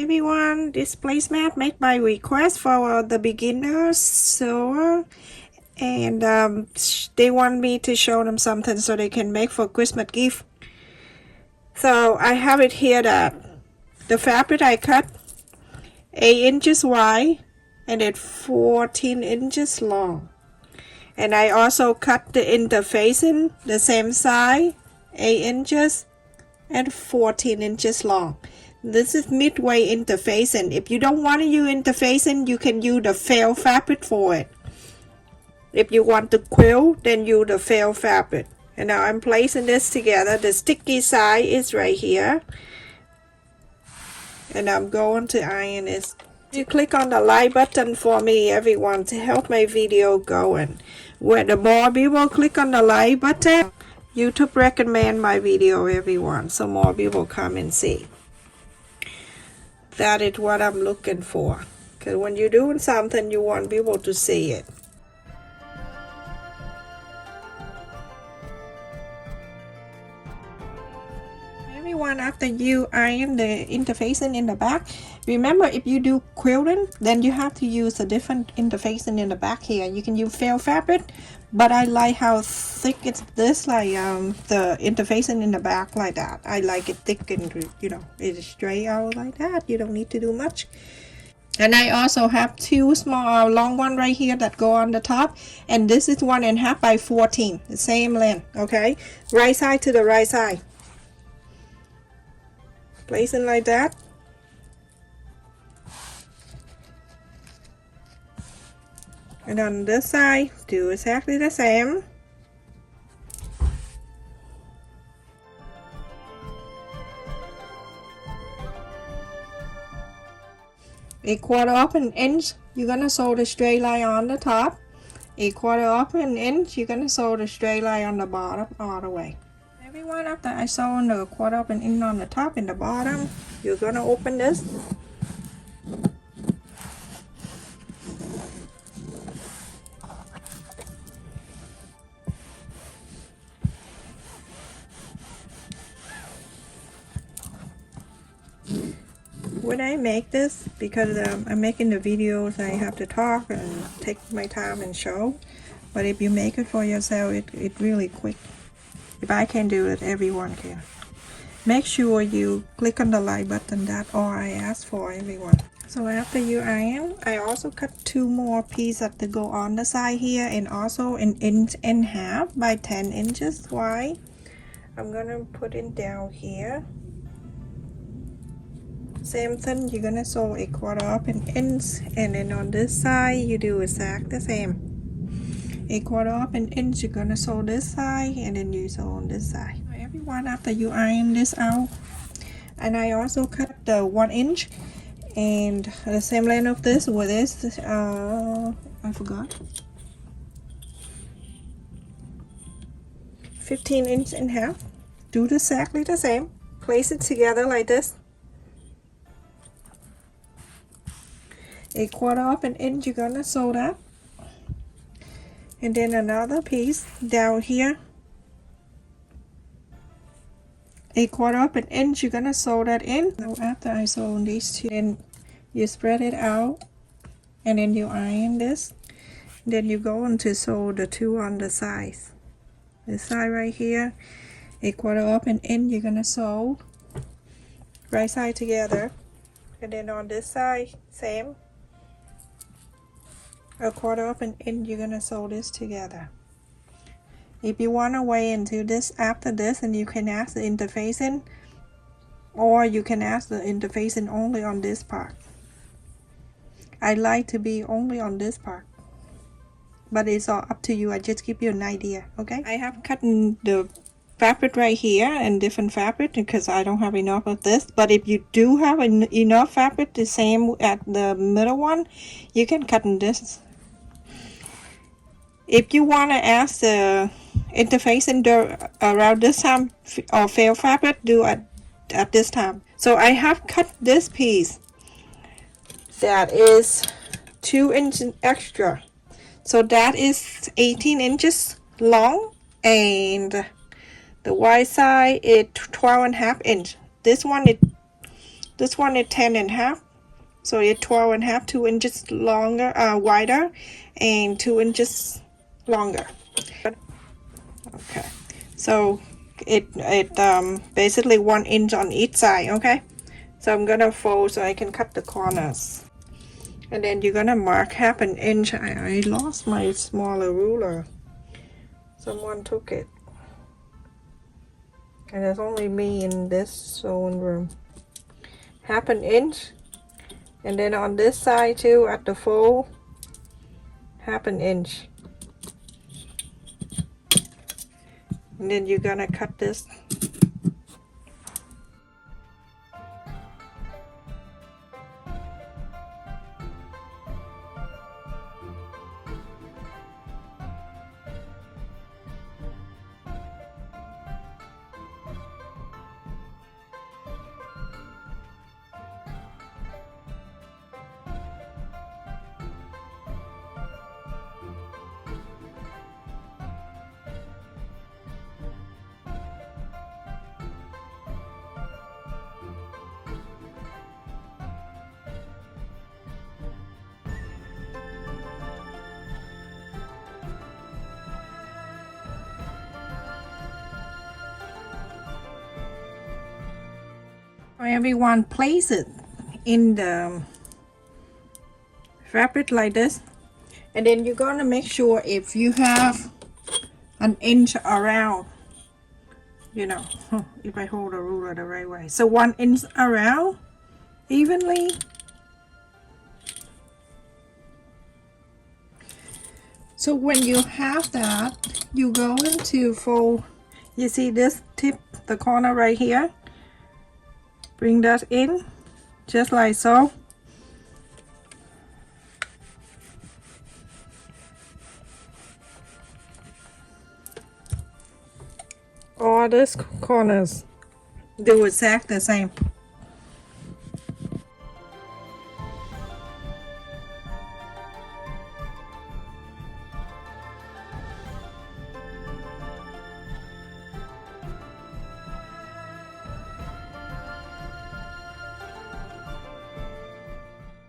everyone, this placemat made by request for the beginners sewer, and they want me to show them something so they can make for Christmas gift. So I have it here that the fabric I cut 8 inches wide and it's 14 inches long, and I also cut the interfacing the same size, 8 inches and 14 inches long. This is midway interfacing. If you don't want to use interfacing, you can use the felt fabric for it. If you want to quilt, then use the felt fabric. And now I'm placing this together. The sticky side is right here, and I'm going to iron this. You click on the like button for me, everyone, to help my video going. When the more people click on the like button, YouTube recommend my video, everyone, so more people come and see. That is what I'm looking for, because when you're doing something, you want people to see it. Everyone, after you iron the interfacing in the back, remember, if you do quilting, then you have to use a different interfacing in the back here. You can use felt fabric, but I like how thick it's this, like the interfacing in the back like that. I like it thick and, you know, it's straight out like that. You don't need to do much. And I also have two small long one right here that go on the top, and this is 1.5 by 14, the same length. Okay, right side to the right side, placing like that. And on this side, do exactly the same. A 1/4 of an inch, you're gonna sew the straight line on the top. A 1/4 of an inch, you're gonna sew the straight line on the bottom all the way. Everyone, after I sew the 1/4 of an inch on the top and the bottom, you're gonna open this. When I make this, because I'm making the videos, I have to talk and take my time and show. But if you make it for yourself, it's really quick. If I can do it, everyone can. Make sure you click on the like button. That's all I ask for, everyone. So after you iron, I also cut 2 more pieces to go on the side here, and also 1.5 inches by 10 inches wide. I'm gonna put it down here. Same thing, you're gonna sew a 1/4 of an inch, and then on this side you do exactly the same. A 1/4 of an inch, you're gonna sew this side, and then you sew on this side. Everyone, after you iron this out, and I also cut the 1 inch and the same length of this with this. I forgot. 15 inches and a half. Do exactly the same. Place it together like this. A 1/4 of an inch, you're gonna sew that, and then another piece down here. A 1/4 of an inch, you're gonna sew that in. So after I sew these two, then you spread it out, and then you iron this. Then you go on to sew the 2 on the sides. This side right here, a 1/4 of an inch, you're gonna sew right side together, and then on this side, same. A 1/4 of an inch, you're gonna sew this together. If you want to wait until this after this, and you can add the interfacing, or you can add the interfacing only on this part. I like to be only on this part, but it's all up to you. I just give you an idea. Okay, I have cut the fabric right here and different fabric because I don't have enough of this. But if you do have enough fabric, the same at the middle one, you can cut in this. If you want to add the interfacing around this time, or felt fabric, do at this time. So I have cut this piece that is 2 inches extra, so that is 18 inches long, and the wide side is 12.5 inches. This one is This one is 10 and a half, so it's 12 and a half, 2 inches longer, wider, and 2 inches longer. Okay, so it basically 1 inch on each side. Okay, so I'm gonna fold so I can cut the corners, and then you're gonna mark half an inch. I lost my smaller ruler. Someone took it, and there's only me in this sewing room. Half an inch, and then on this side too, at the fold, half an inch. And then you're gonna cut this. Everyone place it in the fabric like this, and then you're gonna make sure if you have an inch around, you know, if I hold the ruler the right way, so 1 inch around evenly. So when you have that, you go into fold. You see this tip, the corner right here, bring that in just like so. All these corners do exactly the same.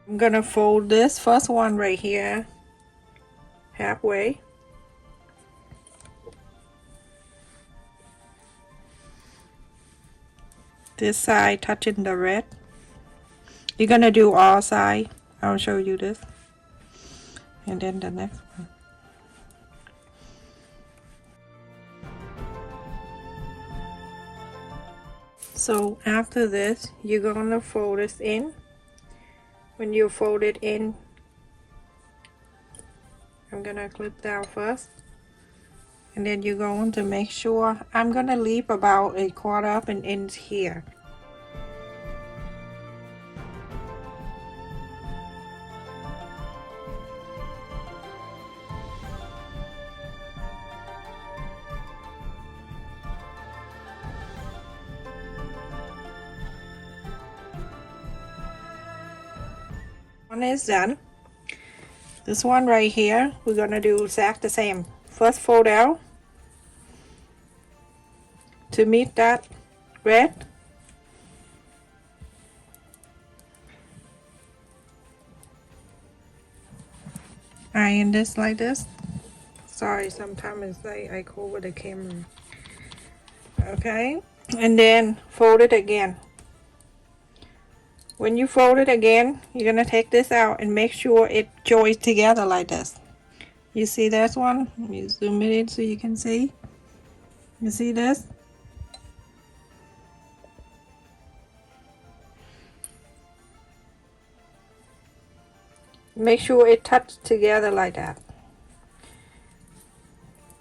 I'm gonna fold this first one right here halfway. This side touching the red. You're gonna do all sides. I'll show you this. And then the next one. So after this, you're gonna fold this in. When you fold it in, I'm gonna clip down first, and then you're going to make sure I'm gonna leave about 1/4 of an inch here. One is done. This one right here, we're gonna do exactly the same. First fold out to meet that red. Iron this like this. Sorry, sometimes I cover the camera. Okay, and then fold it again. When you fold it again, you're gonna take this out and make sure it joins together like this. You see this one? Let me zoom it in so you can see. You see this? Make sure it touches together like that.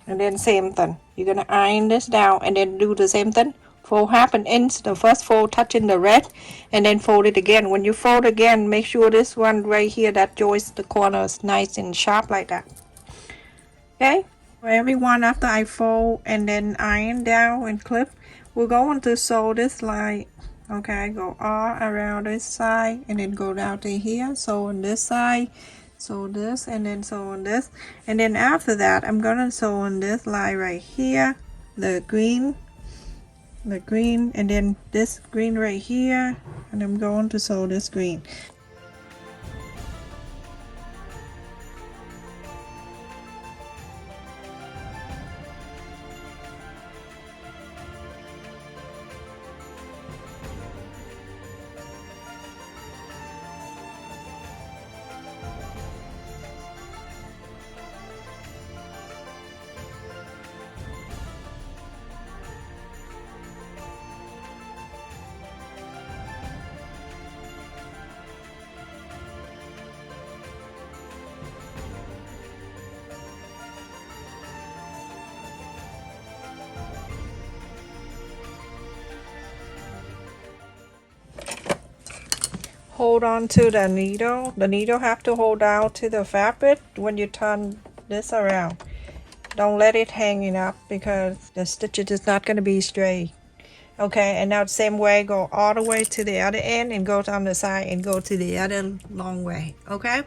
And then same thing. You're gonna iron this down and then do the same thing. Fold half an inch, the first fold touching the red, and then fold it again. When you fold again, make sure this one right here that joins the corners nice and sharp like that. Okay, for every one after I fold and then iron down and clip, we're going to sew this like, okay, go all around this side and then go down to here, sew on this side, sew this, and then sew on this, and then after that I'm gonna sew on this line right here, the green, the green, and then this green right here, and I'm going to sew this green. Hold on to the needle. The needle have to hold down to the fabric when you turn this around. Don't let it hanging up because the stitches is not going to be straight. Okay, and now the same way, go all the way to the other end and go on the side and go to the other long way. Okay.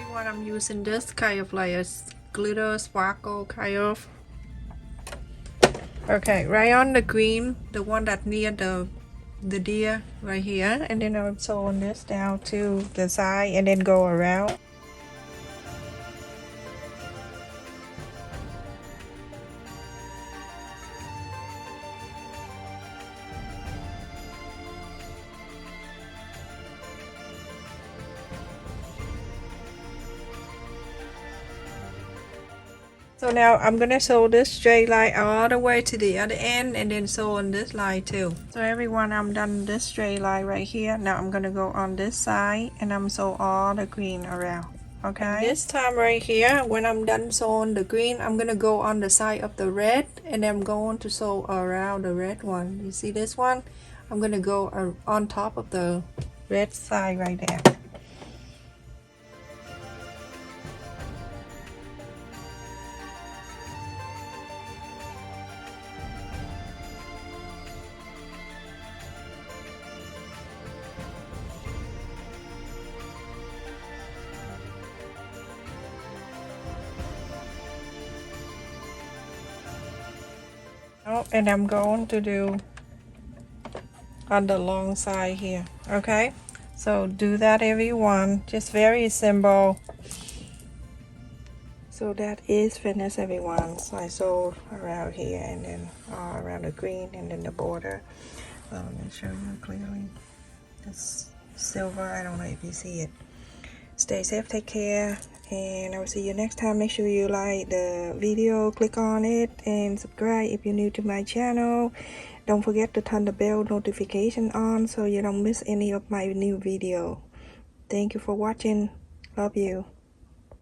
Everyone, I'm using this kind of like a glitter sparkle kind of. Okay, right on the green, the one that near the deer right here, and then I'm sewing this down to the side and then go around. So now I'm gonna sew this straight line all the way to the other end and then sew on this line too. So everyone, I'm done this straight line right here. Now I'm gonna go on this side and I'm sew all the green around. Okay. And this time right here, when I'm done sewing the green, I'm gonna go on the side of the red and I'm going to sew around the red one. You see this one? I'm gonna go on top of the red side right there. Oh, and I'm going to do on the long side here. Okay, so do that everyone, just very simple. So that is finished everyone. So I sew around here and then around the green and then the border. Let me show you clearly. This silver, I don't know if you see it. Stay safe, take care, and I will see you next time. Make sure you like the video, click on it, and subscribe if you're new to my channel. Don't forget to turn the bell notification on so you don't miss any of my new video. Thank you for watching. Love you.